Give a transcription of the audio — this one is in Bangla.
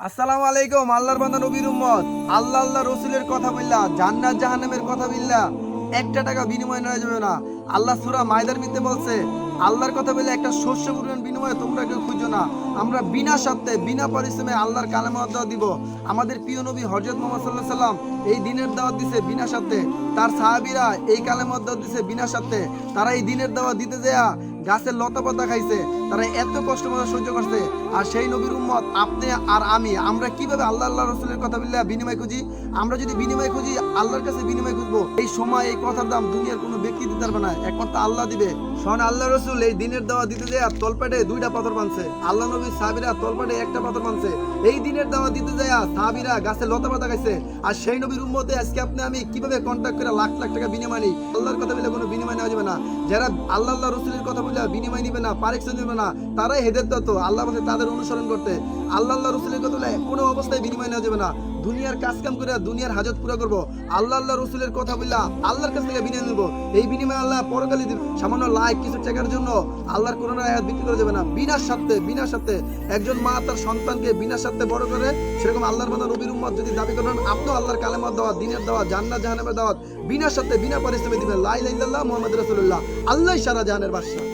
আসসালামু আলাইকুম। আল্লাহর বান্দা নবীর উম্মত, আল্লাহ আল্লাহ রসুলের কথা বললা, জান্নাত জাহান্নামের কথা বললা, একটা টাকা বিনিময় নেওয়া যাবে না। আল্লাহ সূরা মায়দার মধ্যে বলছে, আল্লাহর কথা বলে একটা শস্য পরিমাণ বিনিময়ে তোমরা কেউ খুঁজো না। আমরা বিনা স্বার্থে বিনা পরিশ্রমে আল্লাহর কালামত দাওয়াত দিব। আমাদের প্রিয় নবী হযরত মুহাম্মদ সাল্লাল্লাহু আলাইহি সাল্লাম এই দিনের দাওয়াত দিছে বিনা স্বার্থে। তার সাহাবীরা এই কালামত দাওয়াত দিছে বিনা স্বার্থে। তারা এই দিনের দাওয়াত দিতে যায় গাছের লতা পাতা খাইছে, তারা এত কষ্ট মজা সহ্য করছে। আর সেই নবীর উম্মত আপনি আর আমি, আমরা কিভাবে আল্লাহ আল্লাহ রসুলের কথা বললে বিনিময় খুঁজি? আমরা যদি বিনিময় খুঁজি, আল্লাহর কাছে বিনিময় খুঁজবো। এই সময় এই কথার দাম দুনিয়ার কোনো ব্যক্তি দিতে পারবে না, একমাত্র আল্লাহ দিবে। শোন, আল্লাহ রসুল এই দিনের দাওয়া দিতে যায় তলপেটে 2টা পাথর বানছে। আল্লাহ নবীর সাহাবীরা তলপেটে 1টা পাথর বানছে। এই দিনের দাওয়া দিতে যায় সাহাবীরা গাছের লতা পাতা খাইছে। আর সেই নবীর উম্মতে আজকে আপনি আমি কিভাবে কন্ট্যাক্ট করে লাখ লাখ টাকা বিনিময় নিই? আল্লাহর কথা বলে কোনো বিনিময় নেওয়া যাবে না। যারা আল্লাহ আল্লাহ রসুলের কথা বলে বিনিময় নিবে না, পারিশ্রম নিবে না, তারাই হেদায়েত। আল্লাহ বলে তাদের অনুসরণ করতে। আল্লাহ আল্লাহ রসুলের কথা বলে কোনো অবস্থায় বিনিময় নেওয়া যাবে না। দুনিয়ার কাজ কাম করে দুনিয়ার হাজত পুরো করবো, আল্লাহ আল্লাহ রসুলের কথা বললা আল্লাহর কাছ থেকে বিনিময় নেবো। এই বিনিময় আল্লাহ পরকালে দিবে। সামান্য লাইক কিছু টাকার জন্য আল্লাহর কোরআনের আয়াত বিক্রি করা যাবে না। বিনা স্বার্থে বিনা স্বার্থে একজন মা তার সন্তানকে বিনা স্বার্থে বড় করে, সেরকম আল্লাহর বান্দা নবীর উম্মত যদি দাবি করেন, আপনিও আল্লাহর কালেমার দাওয়াত, দিনের দাওয়াত, জান্নাত জাহান্নামের দাওয়াত বিনা স্বার্থে বিনা পরিশ্রমে দিবেন। লা ইলাহা ইল্লাল্লাহ মুহাম্মাদুর রাসূলুল্লাহ। আল্লাহই সারা জাহানের বাদশা।